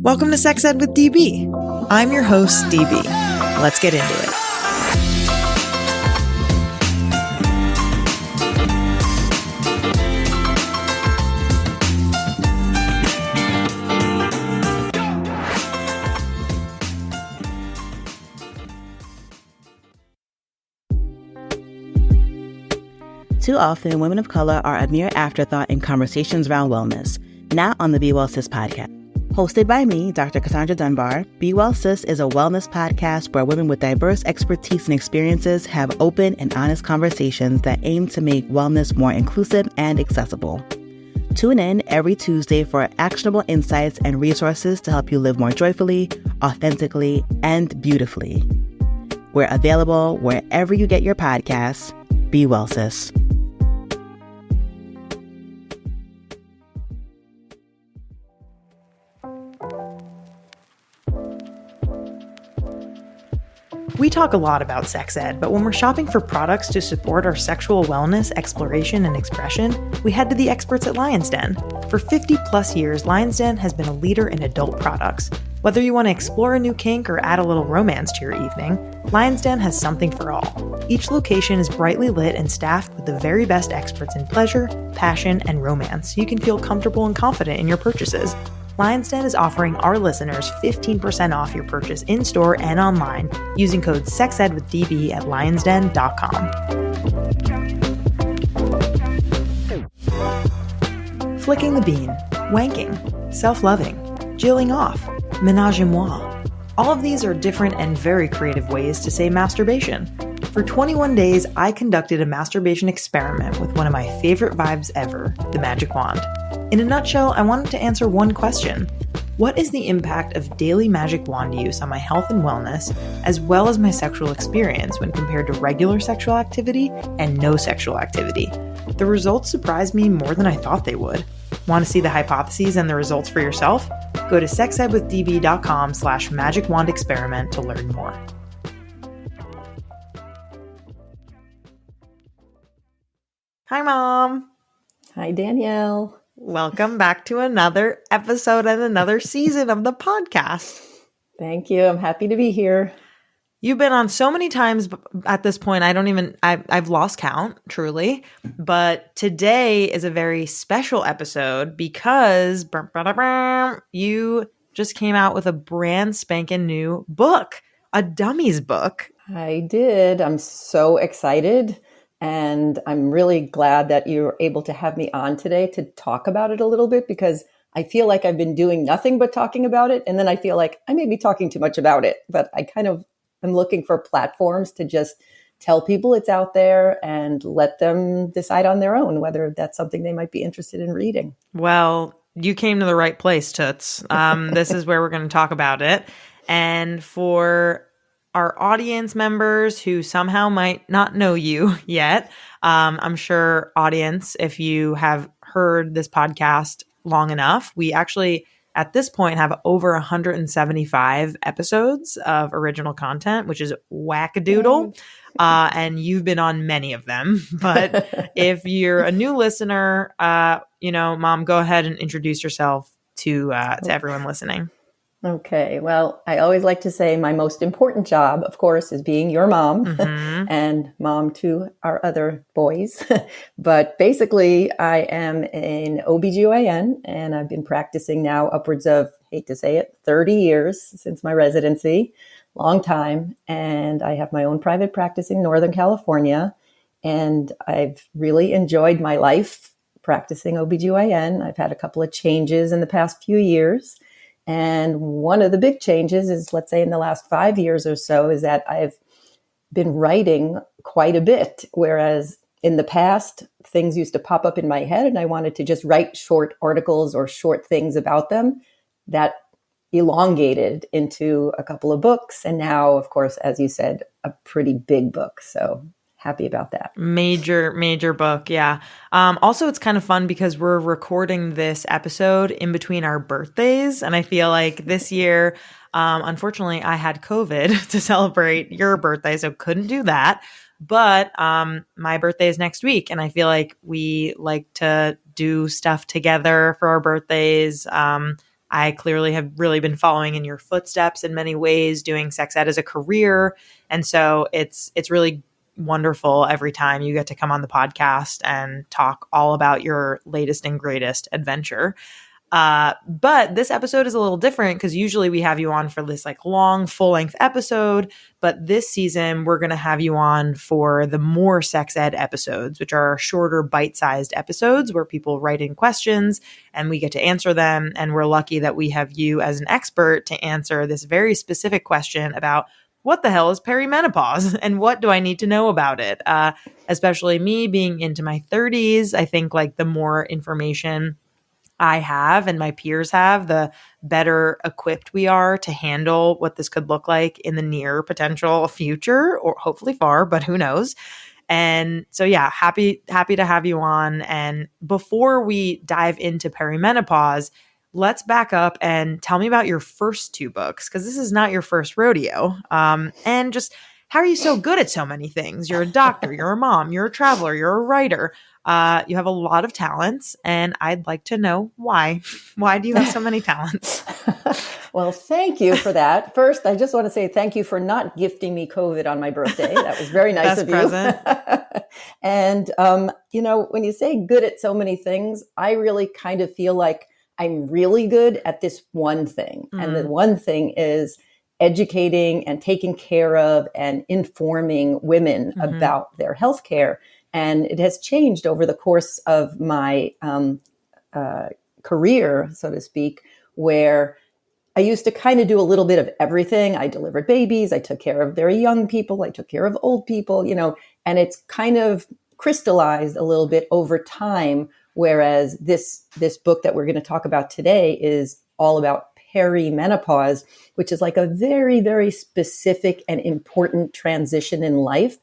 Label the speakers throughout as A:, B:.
A: Welcome to Sex Ed with DB. I'm your host, DB. Let's get into it.
B: Too often, women of color are a mere afterthought in conversations around wellness, not on the Be Well Sis podcast. Hosted by me, Dr. Cassandra Dunbar, Be Well Sis is a wellness podcast where women with diverse expertise and experiences have open and honest conversations that aim to make wellness more inclusive and accessible. Tune in every Tuesday for actionable insights and resources to help you live more joyfully, authentically, and beautifully. We're available wherever you get your podcasts. Be Well Sis.
A: We talk a lot about sex ed, but when we're shopping for products to support our sexual wellness, exploration, and expression, we head to the experts at Lion's Den. For 50 plus years, Lion's Den has been a leader in adult products. Whether you want to explore a new kink or add a little romance to your evening, Lion's Den has something for all. Each location is brightly lit and staffed with the very best experts in pleasure, passion, and romance, so you can feel comfortable and confident in your purchases. Lion's Den is offering our listeners 15% off your purchase in-store and online using code SEXEDWITHDB at lionsden.com. Flicking the bean, wanking, self-loving, jilling off, menage a moi. All of these are different and very creative ways to say masturbation. For 21 days, I conducted a masturbation experiment with one of my favorite vibes ever, the magic wand. In a nutshell, I wanted to answer one question. What is the impact of daily magic wand use on my health and wellness, as well as my sexual experience when compared to regular sexual activity and no sexual activity? The results surprised me more than I thought they would. Want to see the hypotheses and the results for yourself? Go to sexedwithdb.com/magicwandexperiment to learn more. Hi, Mom.
C: Hi, Danielle.
A: Welcome back to another episode and another season of the podcast.
C: Thank you. I'm happy to be here.
A: You've been on so many times at this point. I've lost count, truly. But today is a very special episode because you just came out with a brand spanking new book, a Dummies book.
C: I did. I'm so excited. And I'm really glad that you're able to have me on today to talk about it a little bit, because I feel like I've been doing nothing but talking about it. And then I feel like I may be talking too much about it, but I kind of am looking for platforms to just tell people it's out there and let them decide on their own whether that's something they might be interested in reading.
A: Well, you came to the right place, Toots. This is where we're going to talk about it. And for our audience members who somehow might not know you yet, I'm sure, audience, if you have heard this podcast long enough, we actually at this point have over 175 episodes of original content, which is wackadoodle. And you've been on many of them. But if you're a new listener, Mom, go ahead and introduce yourself to everyone listening.
C: Okay. Well, I always like to say my most important job, of course, is being your mom and mom to our other boys. But basically, I am an OBGYN, and I've been practicing now upwards of, hate to say it, 30 years since my residency. Long time. And I have my own private practice in Northern California. And I've really enjoyed my life practicing OBGYN. I've had a couple of changes in the past few years. And one of the big changes is, let's say in the last 5 years or so, is that I've been writing quite a bit. Whereas in the past, things used to pop up in my head and I wanted to just write short articles or short things about them. That elongated into a couple of books. And now, of course, as you said, a pretty big book. So happy about that.
A: Major book. Yeah. Also, it's kind of fun because we're recording this episode in between our birthdays. And I feel like this year, unfortunately, I had COVID to celebrate your birthday, so couldn't do that. But my birthday is next week. And I feel like we like to do stuff together for our birthdays. I clearly have really been following in your footsteps in many ways, doing sex ed as a career. And so it's really wonderful every time you get to come on the podcast and talk all about your latest and greatest adventure. But this episode is a little different because usually we have you on for this like long, full length episode. But this season, we're going to have you on for the more sex ed episodes, which are shorter, bite sized episodes where people write in questions and we get to answer them. And we're lucky that we have you as an expert to answer this very specific question about what the hell is perimenopause and what do I need to know about it? Especially me being into my 30s, I think like the more information I have and my peers have, the better equipped we are to handle what this could look like in the near potential future, or hopefully far, but who knows. And so, yeah, happy to have you on. And before we dive into perimenopause, let's back up and tell me about your first two books, because this is not your first rodeo. And just how are you so good at so many things? You're a doctor, you're a mom, you're a traveler, you're a writer. You have a lot of talents, and I'd like to know why. Why do you have so many talents?
C: Well, thank you for that. First, I just want to say thank you for not gifting me COVID on my birthday. That was very nice of you. Present. And, when you say good at so many things, I really kind of feel like I'm really good at this one thing. Mm. And the one thing is educating and taking care of and informing women about their health care. And it has changed over the course of my career, so to speak, where I used to kind of do a little bit of everything. I delivered babies. I took care of very young people. I took care of old people, and it's kind of crystallized a little bit over time. Whereas this book that we're going to talk about today is all about perimenopause, which is like a very, very specific and important transition in life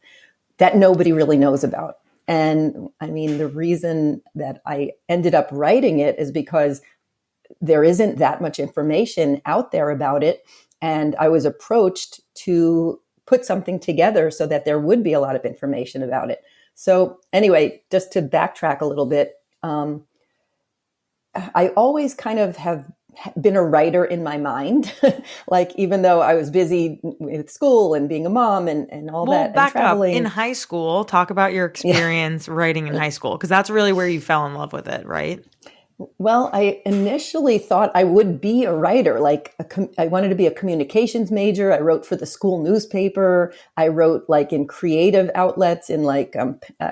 C: that nobody really knows about. And I mean, the reason that I ended up writing it is because there isn't that much information out there about it. And I was approached to put something together so that there would be a lot of information about it. So anyway, just to backtrack a little bit, I always kind of have been a writer in my mind. Like, even though I was busy with school and being a mom and all that.
A: Back
C: and traveling.
A: up. In high school, talk about your experience writing in high school, because that's really where you fell in love with it, right?
C: Well, I initially thought I would be a writer. Like, I wanted to be a communications major. I wrote for the school newspaper. I wrote like in creative outlets, in like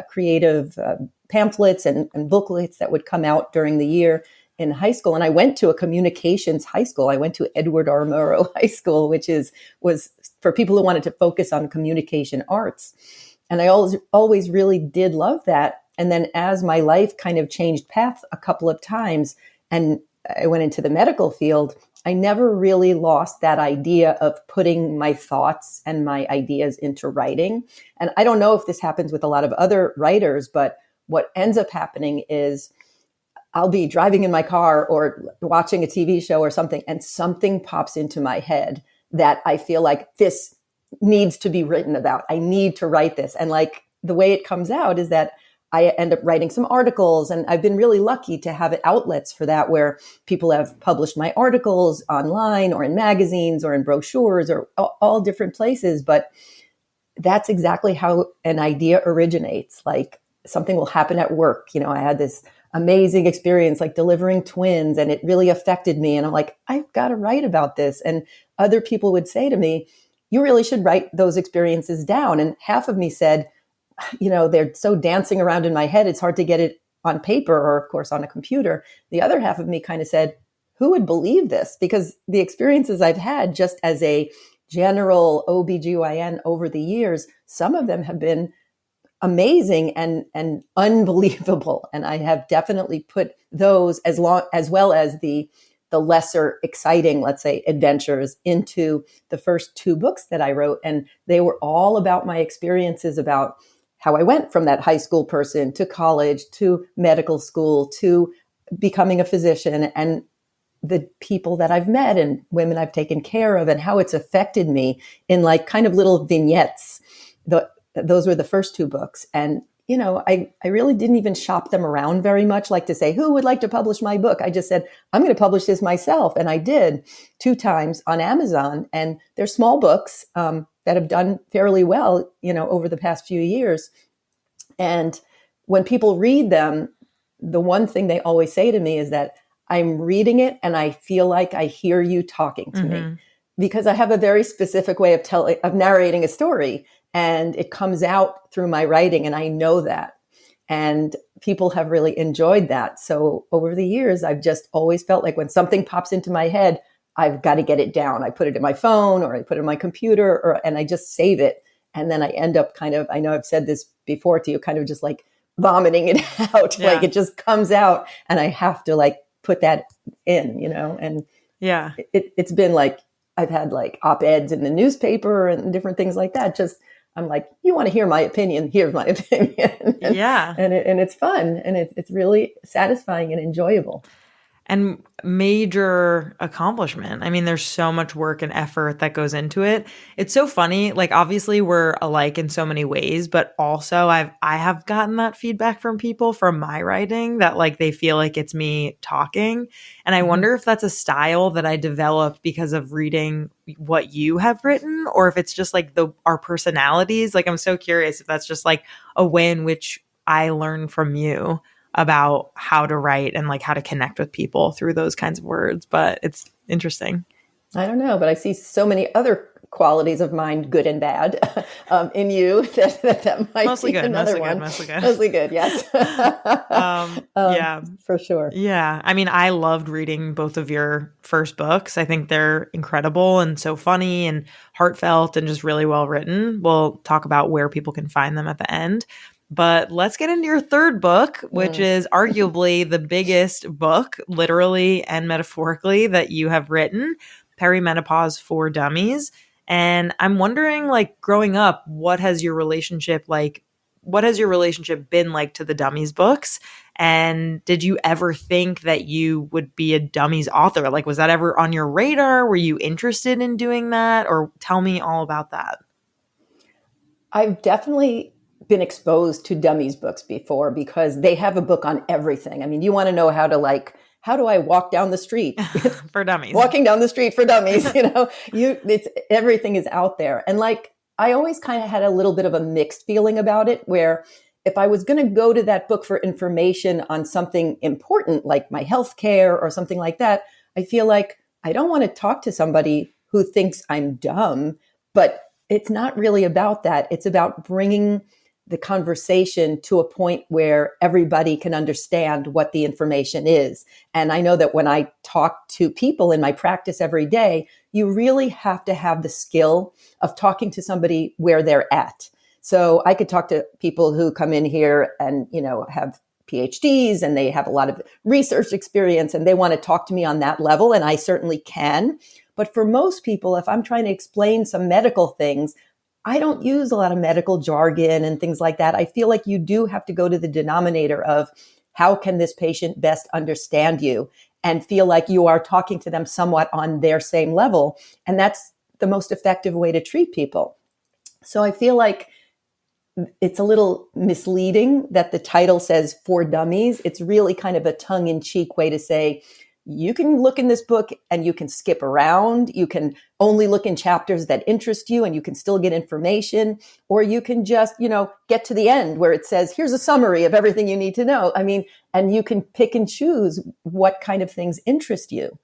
C: creative pamphlets and booklets that would come out during the year in high school. And I went to a communications high school. I went to Edward R. Murrow High School, which was for people who wanted to focus on communication arts. And I always really did love that. And then as my life kind of changed paths a couple of times and I went into the medical field, I never really lost that idea of putting my thoughts and my ideas into writing. And I don't know if this happens with a lot of other writers, but what ends up happening is I'll be driving in my car or watching a TV show or something, and something pops into my head that I feel like this needs to be written about. I need to write this. And like the way it comes out is that I end up writing some articles, and I've been really lucky to have outlets for that where people have published my articles online or in magazines or in brochures or all different places. But that's exactly how an idea originates. Like, something will happen at work. I had this amazing experience like delivering twins, and it really affected me. And I'm like, I've got to write about this. And other people would say to me, you really should write those experiences down. And half of me said, they're so dancing around in my head, it's hard to get it on paper or, of course, on a computer. The other half of me kind of said, who would believe this? Because the experiences I've had just as a general OBGYN over the years, some of them have been amazing and unbelievable. And I have definitely put those as well as the lesser exciting, let's say, adventures into the first two books that I wrote. And they were all about my experiences, about how I went from that high school person to college, to medical school, to becoming a physician, and the people that I've met and women I've taken care of, and how it's affected me in like kind of little vignettes. Those were the first two books. And I really didn't even shop them around very much, like to say, who would like to publish my book? I just said, I'm going to publish this myself. And I did 2 times on Amazon. And they're small books that have done fairly well, over the past few years. And when people read them, the one thing they always say to me is that I'm reading it and I feel like I hear you talking to me, because I have a very specific way of narrating a story, and it comes out through my writing, and I know that. And people have really enjoyed that. So over the years, I've just always felt like when something pops into my head, I've got to get it down. I put it in my phone, or I put it in my computer, and I just save it. And then I end up kind of, I know I've said this before to you, kind of just like vomiting it out. Yeah. Like it just comes out, and I have to like put that in, and
A: yeah,
C: it's been like, I've had like op-eds in the newspaper and different things like that. Just, I'm like, you want to hear my opinion? Here's my opinion. And it's fun, and it's really satisfying and enjoyable.
A: And major accomplishment. I mean, there's so much work and effort that goes into it. It's so funny. Like, obviously we're alike in so many ways, but also I have gotten that feedback from people from my writing that like they feel like it's me talking. And I wonder if that's a style that I developed because of reading what you have written, or if it's just like our personalities. Like, I'm so curious if that's just like a way in which I learn from you about how to write and like how to connect with people through those kinds of words. But it's interesting.
C: I don't know, but I see so many other qualities of mine, good and bad, in you that might
A: mostly
C: be
A: good,
C: another one. Mostly good, yes.
A: Yeah,
C: for sure.
A: Yeah. I mean, I loved reading both of your first books. I think they're incredible and so funny and heartfelt and just really well written. We'll talk about where people can find them at the end. But let's get into your third book, which is arguably the biggest book, literally and metaphorically, that you have written, Perimenopause for Dummies. And I'm wondering, like, growing up, what has your relationship been like to the Dummies books? And did you ever think that you would be a Dummies author? Like, was that ever on your radar? Were you interested in doing that? Or tell me all about that.
C: I've definitely been exposed to Dummies books before, because they have a book on everything. I mean, you want to know how do I walk down the street
A: for dummies?
C: Walking down the street for dummies, it's everything is out there. And like, I always kind of had a little bit of a mixed feeling about it, where if I was going to go to that book for information on something important, like my health care or something like that, I feel like I don't want to talk to somebody who thinks I'm dumb, but it's not really about that. It's about bringing the conversation to a point where everybody can understand what the information is. And I know that when I talk to people in my practice every day, you really have to have the skill of talking to somebody where they're at. So I could talk to people who come in here and, have PhDs and they have a lot of research experience and they want to talk to me on that level. And I certainly can. But for most people, if I'm trying to explain some medical things, I don't use a lot of medical jargon and things like that. I feel like you do have to go to the denominator of how can this patient best understand you and feel like you are talking to them somewhat on their same level. And that's the most effective way to treat people. So I feel like it's a little misleading that the title says For Dummies. It's really kind of a tongue-in-cheek way to say, you can look in this book and you can skip around. You can only look in chapters that interest you and you can still get information, or you can just, get to the end where it says, here's a summary of everything you need to know. I mean, and you can pick and choose what kind of things interest you.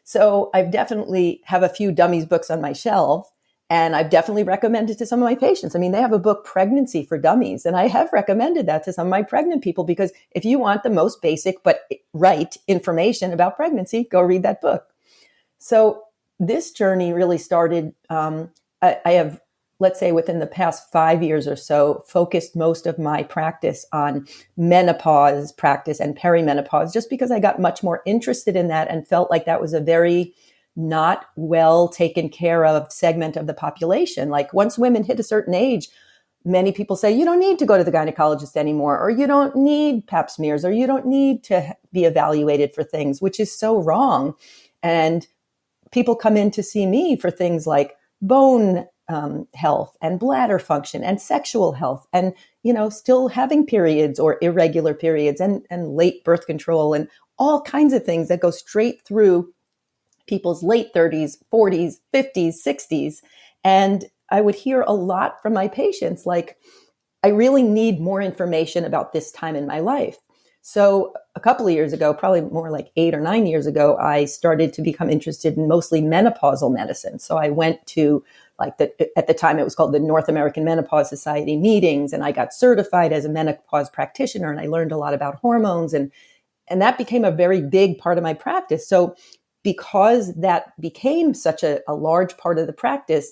C: So I've definitely have a few Dummies books on my shelf. And I've definitely recommended to some of my patients. I mean, they have a book, Pregnancy for Dummies. And I have recommended that to some of my pregnant people, because if you want the most basic but right information about pregnancy, go read that book. So this journey really started, I have, let's say within the past 5 years or so, focused most of my practice on menopause practice and perimenopause, just because I got much more interested in that and felt like that was a very not well taken care of segment of the population. Like once women hit a certain age, many people say, you don't need to go to the gynecologist anymore, or you don't need pap smears, or you don't need to be evaluated for things, which is so wrong. And people come in to see me for things like bone health and bladder function and sexual health and, still having periods or irregular periods and late birth control and all kinds of things that go straight through people's late 30s, 40s, 50s, 60s. And I would hear a lot from my patients, like, I really need more information about this time in my life. So a couple of years ago, probably more like 8 or 9 years ago, I started to become interested in mostly menopausal medicine. So I went to at the time it was called the North American Menopause Society meetings, and I got certified as a menopause practitioner, and I learned a lot about hormones, and that became a very big part of my practice. So because that became such a large part of the practice,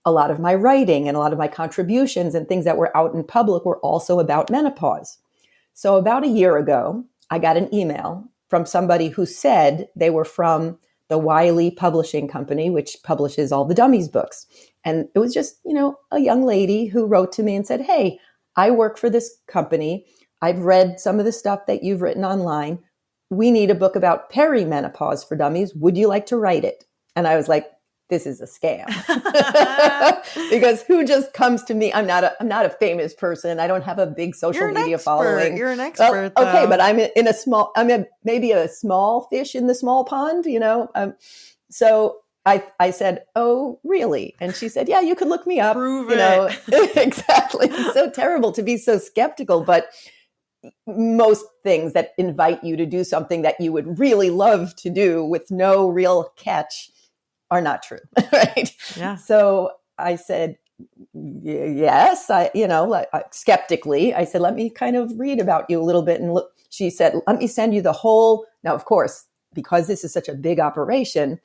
C: a lot of my writing and a lot of my contributions and things that were out in public were also about menopause. So about a year ago, I got an email from somebody who said they were from the Wiley Publishing Company, which publishes all the Dummies books. And it was just, a young lady who wrote to me and said, "Hey, I work for this company. I've read some of the stuff that you've written online. We need a book about perimenopause for dummies. Would you like to write it?" And I was like, this is a scam. Because who just comes to me? I'm not a famous person. I don't have a big social media following.
A: You're an expert.
C: Oh, okay, but I'm maybe a small fish in the small pond, So I said, "Oh, really?" And she said, "Yeah, you could look me up."
A: Prove it.
C: Exactly. It's so terrible to be so skeptical, but most things that invite you to do something that you would really love to do with no real catch are not true, right?
A: Yeah.
C: So I said, yes, skeptically, I said, "Let me kind of read about you a little bit." And look, she said, "Let me send you the whole." Now, of course, because this is such a big operation,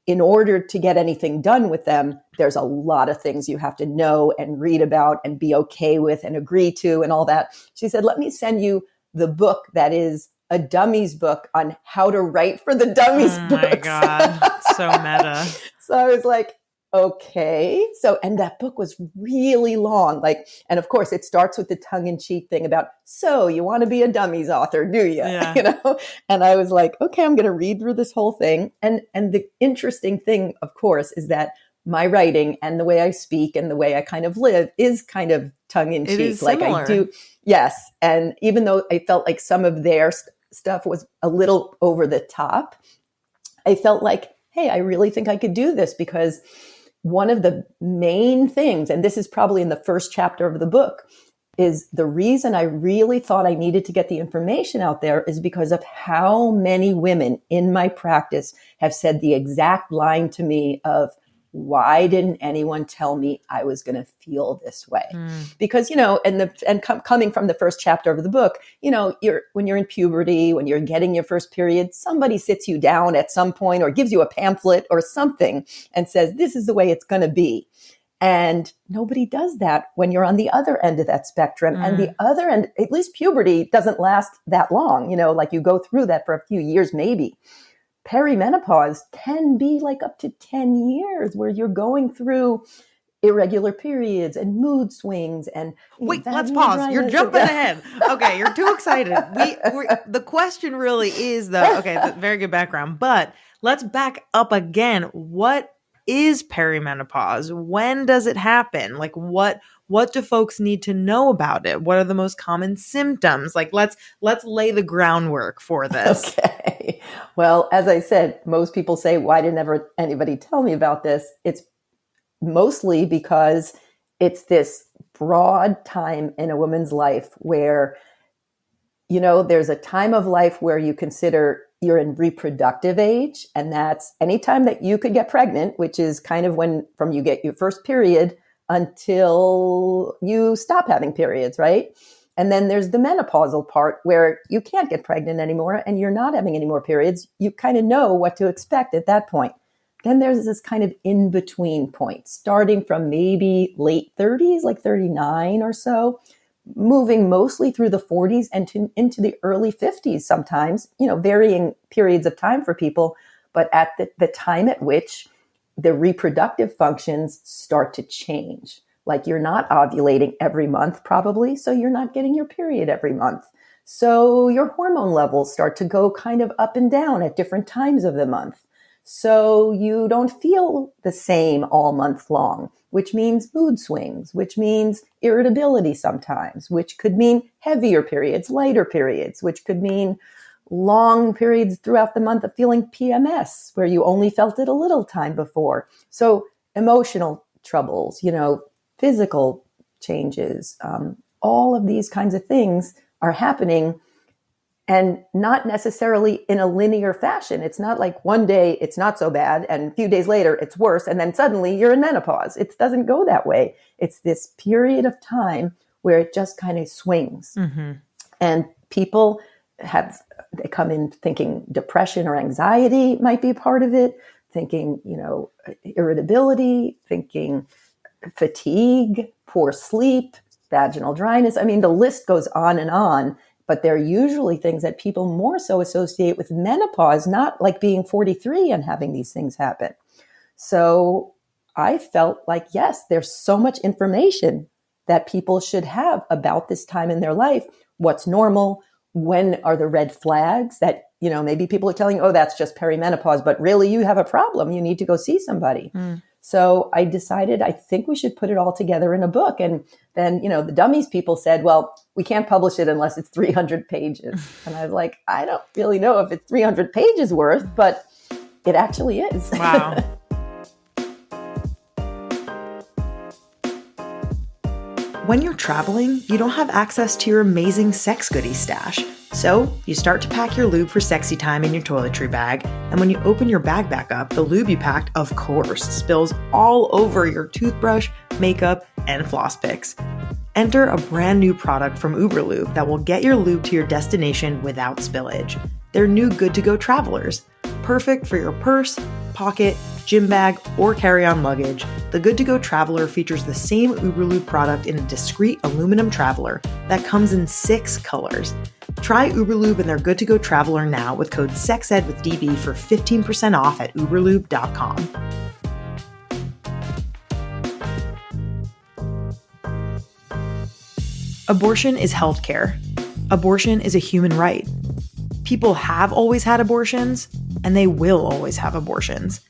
C: in order to get anything done with them, there's a lot of things you have to know and read about and be okay with and agree to and all that. She said, "Let me send you the book that is a Dummies book on how to write for the Dummies books."
A: Oh my God. So meta.
C: So I was like, okay. So, and that book was really long. And of course it starts with the tongue-in-cheek thing about, "So you want to be a Dummies author, do you?"
A: Yeah.
C: And I was like, okay, I'm going to read through this whole thing. And the interesting thing, of course, is that my writing and the way I speak and the way I kind of live is kind of tongue-in-cheek.
A: It is similar.
C: I do. Yes. And even though I felt like some of their stuff was a little over the top, I felt like, hey, I really think I could do this, because one of the main things, and this is probably in the first chapter of the book, is the reason I really thought I needed to get the information out there is because of how many women in my practice have said the exact line to me of, "Why didn't anyone tell me I was going to feel this way?" Because, coming from the first chapter of the book, when you're in puberty, when you're getting your first period, somebody sits you down at some point or gives you a pamphlet or something and says, "This is the way it's going to be." And nobody does that when you're on the other end of that spectrum. And the other end, at least puberty doesn't last that long, you go through that for a few years, maybe. Perimenopause can be like up to 10 years where you're going through irregular periods and mood swings and
A: wait, let's pause. You're jumping ahead. Okay, you're too excited. The question really is very good background, but let's back up again. What is perimenopause? When does it happen? Like what do folks need to know about it? What are the most common symptoms? Like let's lay the groundwork for this.
C: Okay. Well, as I said, most people say, "Why didn't ever anybody tell me about this?" It's mostly because it's this broad time in a woman's life where, there's a time of life where you consider you're in reproductive age. And that's any time that you could get pregnant, which is kind of from you get your first period until you stop having periods, right? And then there's the menopausal part where you can't get pregnant anymore and you're not having any more periods. You kind of know what to expect at that point. Then there's this kind of in-between point, starting from maybe late 30s, like 39 or so, moving mostly through the 40s and into the early 50s sometimes, varying periods of time for people, but at the time at which the reproductive functions start to change. Like you're not ovulating every month probably, so you're not getting your period every month. So your hormone levels start to go kind of up and down at different times of the month. So you don't feel the same all month long, which means mood swings, which means irritability sometimes, which could mean heavier periods, lighter periods, which could mean long periods throughout the month of feeling PMS, where you only felt it a little time before. So emotional troubles, physical changes, all of these kinds of things are happening, and not necessarily in a linear fashion. It's not like one day it's not so bad and a few days later it's worse and then suddenly you're in menopause. It doesn't go that way. It's this period of time where it just kind of swings. Mm-hmm. And people they come in thinking depression or anxiety might be a part of it, thinking, irritability, thinking fatigue, poor sleep, vaginal dryness. I mean, the list goes on, but they're usually things that people more so associate with menopause, not like being 43 and having these things happen. So I felt like, yes, there's so much information that people should have about this time in their life. What's normal? When are the red flags that, maybe people are telling you, oh, that's just perimenopause, but really you have a problem. You need to go see somebody. Mm. So I decided, I think we should put it all together in a book. And then, the Dummies people said, well, we can't publish it unless it's 300 pages. And I was like, I don't really know if it's 300 pages worth, but it actually is.
A: Wow. When you're traveling, you don't have access to your amazing sex goodie stash. So you start to pack your lube for sexy time in your toiletry bag. And when you open your bag back up, the lube you packed, of course, spills all over your toothbrush, makeup, and floss picks. Enter a brand new product from Uberlube that will get your lube to your destination without spillage. They're new good-to-go travelers. Perfect for your purse, pocket, gym bag, or carry-on luggage. The Good-to-Go Traveler features the same Uberlube product in a discreet aluminum traveler that comes in 6 colors. Try Uberlube and their Good-to-Go Traveler now with code SEXED for 15% off at uberlube.com. Abortion is healthcare. Abortion is a human right. People have always had abortions, and they will always have abortions.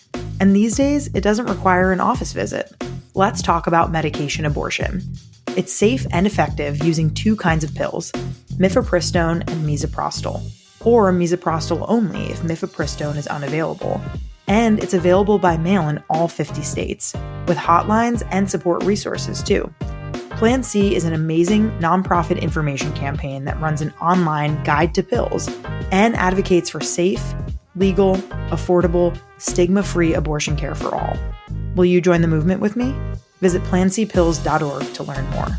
A: And these days, it doesn't require an office visit. Let's talk about medication abortion. It's safe and effective using 2 kinds of pills, mifepristone and misoprostol, or misoprostol only if mifepristone is unavailable. And it's available by mail in all 50 states, with hotlines and support resources too. Plan C is an amazing nonprofit information campaign that runs an online guide to pills and advocates for safe, legal, affordable, stigma-free abortion care for all. Will you join the movement with me? Visit plancpills.org to learn more.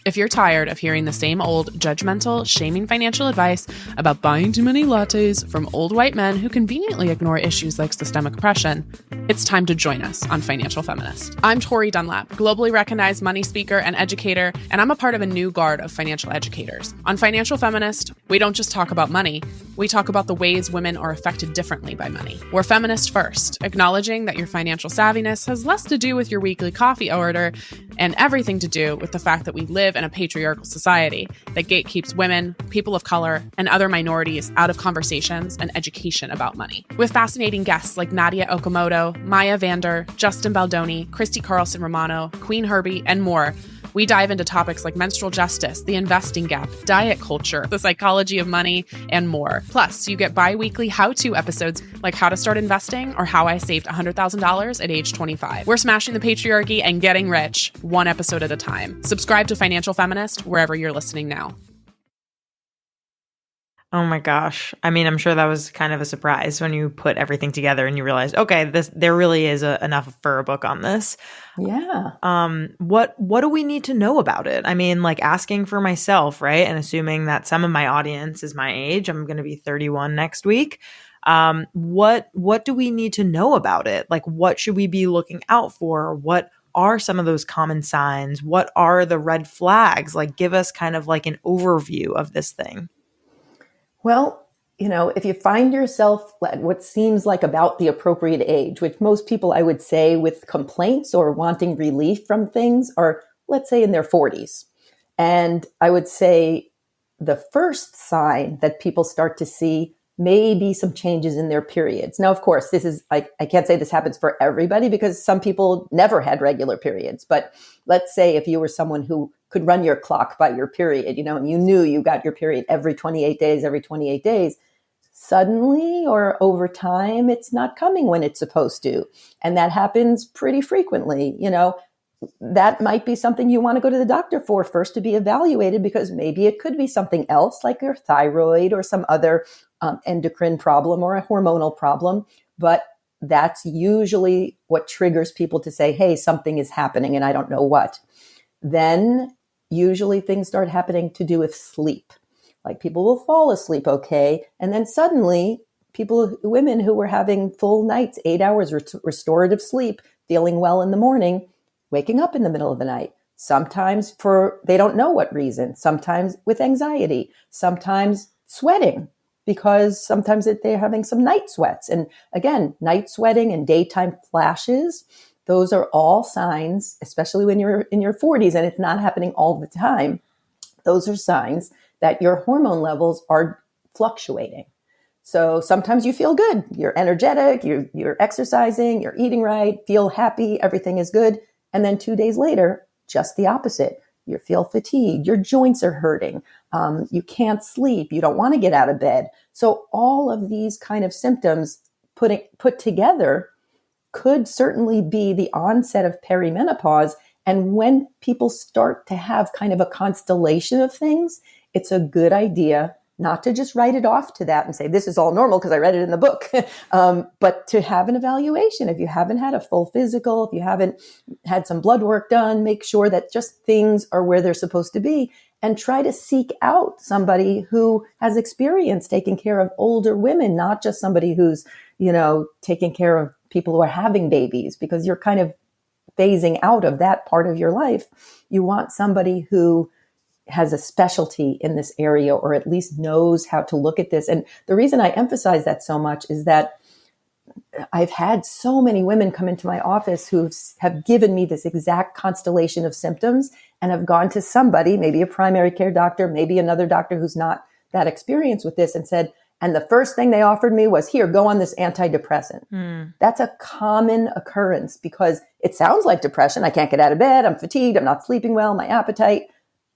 D: If you're tired of hearing the same old judgmental, shaming financial advice about buying too many lattes from old white men who conveniently ignore issues like systemic oppression, it's time to join us on Financial Feminist. I'm Tori Dunlap, globally recognized money speaker and educator, and I'm a part of a new guard of financial educators. On Financial Feminist, we don't just talk about money, we talk about the ways women are affected differently by money. We're feminist first, acknowledging that your financial savviness has less to do with your weekly coffee order and everything to do with the fact that we live in a patriarchal society that gatekeeps women, people of color, and other minorities out of conversations and education about money. With fascinating guests like Nadia Okamoto, Maya Vander, Justin Baldoni, Christy Carlson Romano, Queen Herbie, and more, we dive into topics like menstrual justice, the investing gap, diet culture, the psychology of money, and more. Plus, you get bi-weekly how-to episodes like how to start investing or how I saved $100,000 at age 25. We're smashing the patriarchy and getting rich, one episode at a time. Subscribe to Financial Feminist wherever you're listening now.
A: Oh my gosh. I mean, I'm sure that was kind of a surprise when you put everything together and you realized, okay, there really is enough for a book on this.
C: Yeah.
A: What do we need to know about it? I mean, like asking for myself, right? And assuming that some of my audience is my age, I'm going to be 31 next week. What do we need to know about it? Like, what should we be looking out for? What are some of those common signs? What are the red flags? Like, give us kind of like an overview of this thing.
C: Well, if you find yourself at what seems like about the appropriate age, which most people, I would say, with complaints or wanting relief from things are, let's say, in their 40s. And I would say the first sign that people start to see may be some changes in their periods. Now, of course, this is, I can't say this happens for everybody because some people never had regular periods. But let's say if you were someone who could run your clock by your period, and you knew you got your period every 28 days, suddenly or over time, it's not coming when it's supposed to. And that happens pretty frequently. That might be something you want to go to the doctor for first to be evaluated, because maybe it could be something else like your thyroid or some other endocrine problem or a hormonal problem. But that's usually what triggers people to say, hey, something is happening and I don't know what. Then usually things start happening to do with sleep. Like people will fall asleep okay. And then suddenly women who were having full nights, 8 hours restorative sleep, feeling well in the morning, waking up in the middle of the night, sometimes they don't know what reason, sometimes with anxiety, sometimes sweating, because sometimes they're having some night sweats. And again, night sweating and daytime flashes, those are all signs, especially when you're in your 40s and it's not happening all the time. Those are signs that your hormone levels are fluctuating. So sometimes you feel good, you're energetic, you're exercising, you're eating right, feel happy, everything is good. And then 2 days later, just the opposite. You feel fatigued, your joints are hurting, you can't sleep, you don't want to get out of bed. So all of these kind of symptoms put together could certainly be the onset of perimenopause. And when people start to have kind of a constellation of things, it's a good idea not to just write it off to that and say, this is all normal because I read it in the book, but to have an evaluation. If you haven't had a full physical, if you haven't had some blood work done, make sure that just things are where they're supposed to be, and try to seek out somebody who has experience taking care of older women, not just somebody who's, taking care of people who are having babies, because you're kind of phasing out of that part of your life. You want somebody who has a specialty in this area, or at least knows how to look at this. And the reason I emphasize that so much is that I've had so many women come into my office who have given me this exact constellation of symptoms and have gone to somebody, maybe a primary care doctor, maybe another doctor who's not that experienced with this, and said, and the first thing they offered me was, here, go on this antidepressant. That's a common occurrence because it sounds like depression. I can't get out of bed. I'm fatigued. I'm not sleeping well. My appetite,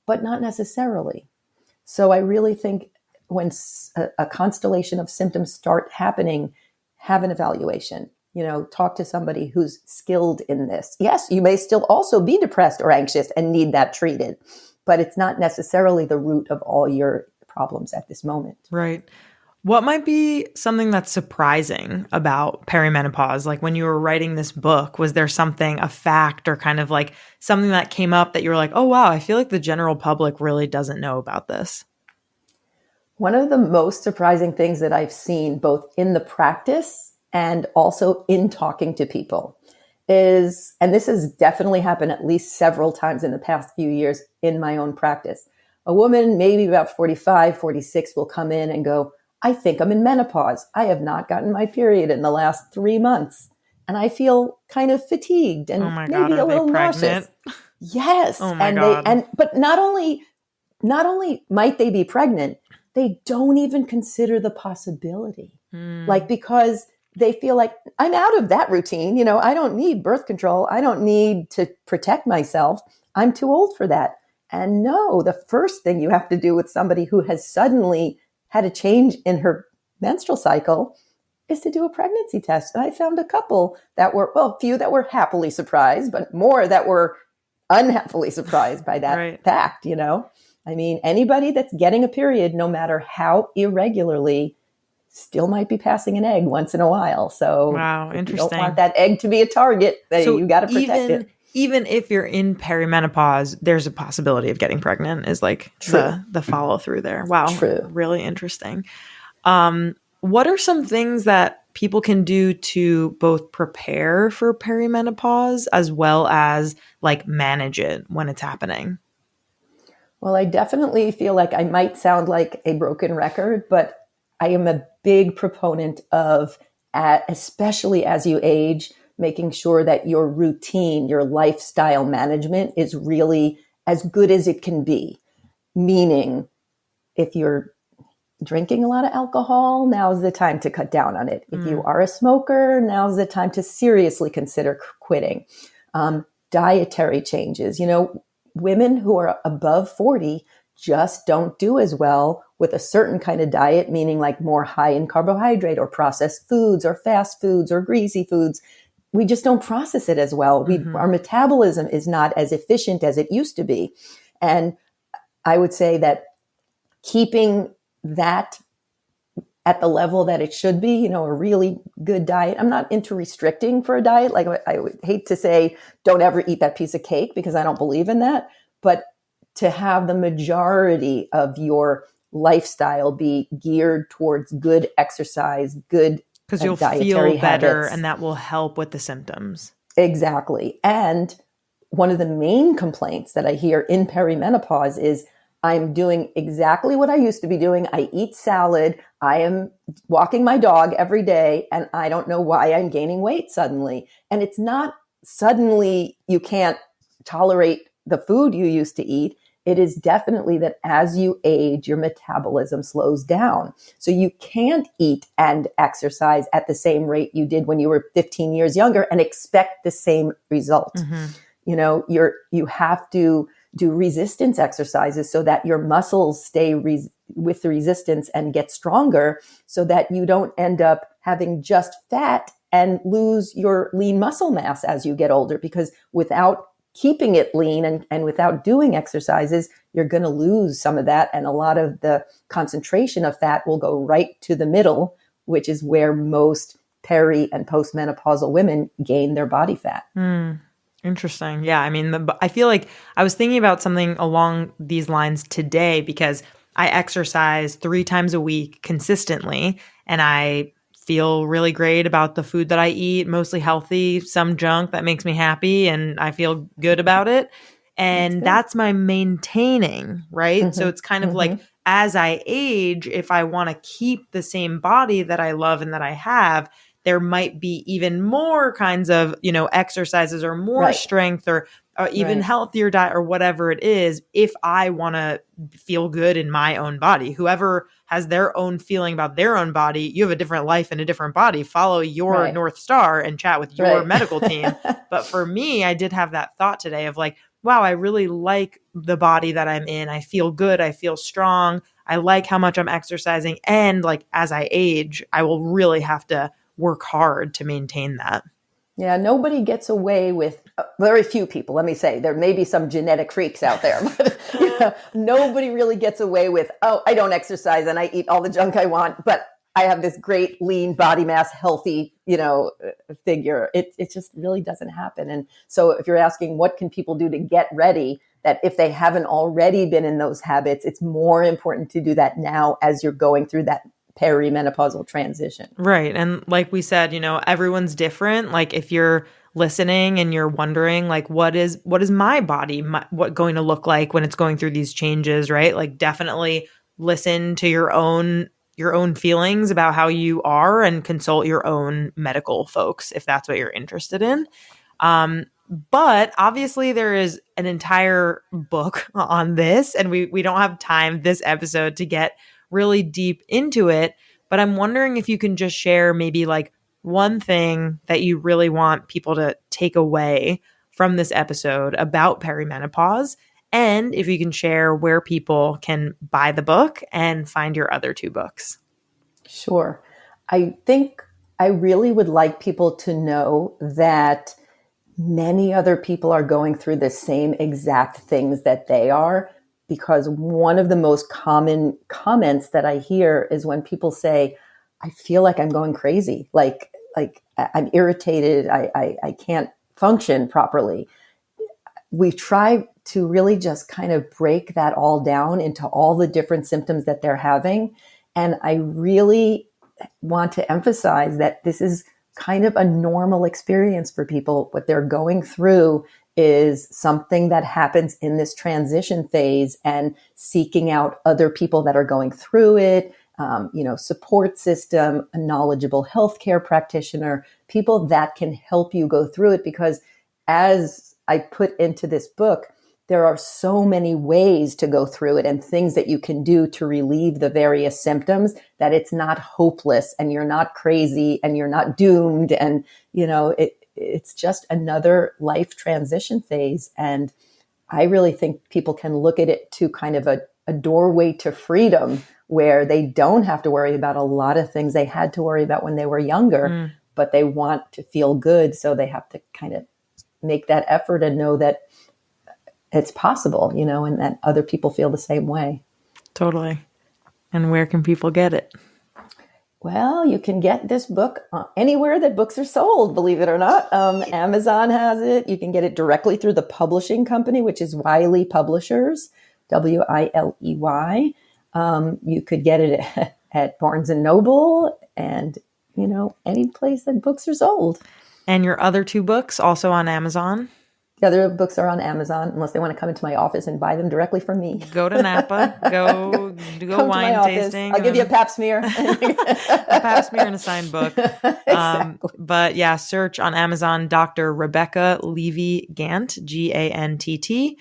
C: but not necessarily. So I really think when a constellation of symptoms start happening, have an evaluation, talk to somebody who's skilled in this. Yes, you may still also be depressed or anxious and need that treated, but it's not necessarily the root of all your problems at this moment.
A: Right. What might be something that's surprising about perimenopause? Like when you were writing this book, was there something, a fact or kind of like something that came up that you were like, oh, wow, I feel like the general public really doesn't know about this?
C: One of the most surprising things that I've seen both in the practice and also in talking to people is, and this has definitely happened at least several times in the past few years in my own practice, a woman maybe about 45, 46 will come in and go, I think I'm in menopause. I have not gotten my period in the last 3 months. And I feel kind of fatigued and maybe a little nauseous. Yes.
A: Oh my God.
C: But not only might they be pregnant, they don't even consider the possibility. Like, because they feel like I'm out of that routine. I don't need birth control. I don't need to protect myself. I'm too old for that. And no, the first thing you have to do with somebody who has suddenly had a change in her menstrual cycle is to do a pregnancy test. And I found a couple that were, few that were happily surprised, but more that were unhappily surprised by that fact, I mean, anybody that's getting a period, no matter how irregularly, still might be passing an egg once in a while. So
A: wow, interesting.
C: You don't want that egg to be a target. So you got to protect it.
A: Even if you're in perimenopause, there's a possibility of getting pregnant is like the follow through there. Wow.
C: True.
A: Really interesting. What are some things that people can do to both prepare for perimenopause as well as like manage it when it's happening?
C: Well, I definitely feel like I might sound like a broken record, but I am a big proponent of, especially as you age, making sure that your routine, your lifestyle management is really as good as it can be. Meaning if you're drinking a lot of alcohol, now's the time to cut down on it. If you are a smoker, now's the time to seriously consider quitting. Dietary changes. Women who are above 40 just don't do as well with a certain kind of diet, meaning like more high in carbohydrate or processed foods or fast foods or greasy foods. We just don't process it as well. Our metabolism is not as efficient as it used to be. And I would say that keeping that at the level that it should be, a really good diet. I'm not into restricting for a diet. Like I would hate to say, don't ever eat that piece of cake because I don't believe in that. But to have the majority of your lifestyle be geared towards good exercise, good
A: because you'll feel better and that will help with the symptoms.
C: Exactly. And one of the main complaints that I hear in perimenopause is I'm doing exactly what I used to be doing. I eat salad. I am walking my dog every day, and I don't know why I'm gaining weight suddenly. And it's not suddenly you can't tolerate the food you used to eat. It is definitely that as you age, your metabolism slows down. So you can't eat and exercise at the same rate you did when you were 15 years younger and expect the same result. You have to do resistance exercises so that your muscles stay with the resistance and get stronger so that you don't end up having just fat and lose your lean muscle mass as you get older. Because without keeping it lean and without doing exercises, you're going to lose some of that. And a lot of the concentration of fat will go right to the middle, which is where most peri and postmenopausal women gain their body fat.
A: Interesting. Yeah. I mean, I feel like I was thinking about something along these lines today because I exercise 3 times a week consistently, and I feel really great about the food that I eat, mostly healthy, some junk that makes me happy, and I feel good about it. And that's my maintaining, right? So it's kind of like as I age, if I want to keep the same body that I love and that I have, there might be even more kinds of, exercises or more strength or even healthier diet or whatever it is, if I want to feel good in my own body. Whoever has their own feeling about their own body, you have a different life and a different body. Follow your North Star and chat with your medical team. But for me, I did have that thought today of like, wow, I really like the body that I'm in. I feel good. I feel strong. I like how much I'm exercising. And like, as I age, I will really have to work hard to maintain that.
C: Yeah, nobody gets away with, very few people, let me say, there may be some genetic freaks out there, but nobody really gets away with, I don't exercise and I eat all the junk I want, but I have this great lean body mass, healthy, figure. It just really doesn't happen. And so if you're asking what can people do to get ready, that if they haven't already been in those habits, it's more important to do that now as you're going through that perimenopausal transition.
A: Right. And like we said, everyone's different. Like if you're listening and you're wondering like, what is my body, what going to look like when it's going through these changes, right? Like definitely listen to your own feelings about how you are and consult your own medical folks if that's what you're interested in. But obviously there is an entire book on this, and we don't have time this episode to get really deep into it, but I'm wondering if you can just share maybe like one thing that you really want people to take away from this episode about perimenopause, and if you can share where people can buy the book and find your other 2 books.
C: Sure. I think I really would like people to know that many other people are going through the same exact things that they are. Because one of the most common comments that I hear is when people say, I feel like I'm going crazy. Like I'm irritated. I can't function properly. We try to really just kind of break that all down into all the different symptoms that they're having. And I really want to emphasize that this is kind of a normal experience for people. What they're going through is something that happens in this transition phase, and seeking out other people that are going through it, support system, a knowledgeable healthcare practitioner, people that can help you go through it. Because as I put into this book, there are so many ways to go through it and things that you can do to relieve the various symptoms, that it's not hopeless and you're not crazy and you're not doomed. And, it's just another life transition phase. And I really think people can look at it to kind of a doorway to freedom, where they don't have to worry about a lot of things they had to worry about when they were younger, but they want to feel good. So they have to kind of make that effort and know that it's possible, and that other people feel the same way.
A: Totally. And where can people get it?
C: Well, you can get this book anywhere that books are sold, believe it or not. Amazon has it. You can get it directly through the publishing company, which is Wiley Publishers, Wiley. You could get it at Barnes and Noble and, any place that books are sold.
A: And your other 2 books also on Amazon?
C: The other books are on Amazon, unless they want to come into my office and buy them directly from me.
A: Go to Napa. Go wine tasting.
C: I'll give you a pap smear.
A: A pap smear and a signed book.
C: Exactly.
A: But yeah, search on Amazon Dr. Rebecca Levy-Gantt, Gantt.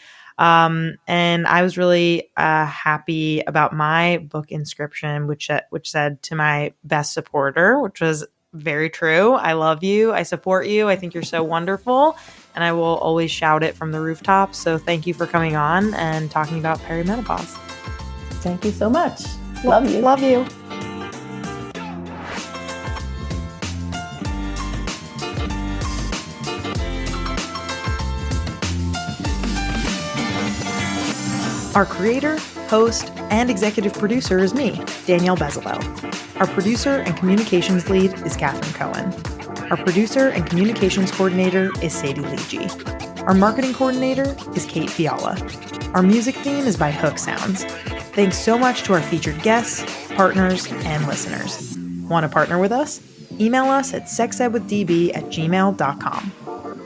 A: And I was really happy about my book inscription, which said, "To my best supporter," which was very true. I love you. I support you. I think you're so wonderful. And I will always shout it from the rooftops. So thank you for coming on and talking about perimenopause.
C: Thank you so much. Love you.
A: Love you. Our creator, host, and executive producer is me, Danielle Bezalel. Our producer and communications lead is Catherine Cohen. Our producer and communications coordinator is Sadie Leegee. Our marketing coordinator is Kate Fiala. Our music theme is by Hook Sounds. Thanks so much to our featured guests, partners, and listeners. Want to partner with us? Email us at sexedwithdb@gmail.com.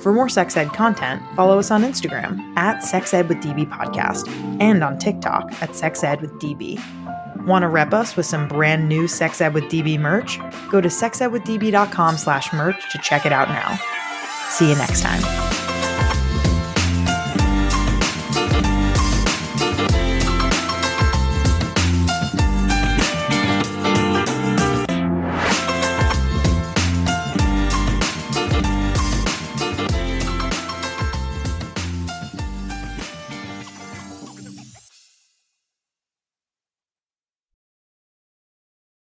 A: For more sex ed content, follow us on Instagram at sexedwithdbpodcast and on TikTok at sexedwithdb. Want to rep us with some brand new Sex Ed with DB merch? Go to sexedwithdb.com/merch to check it out now. See you next time.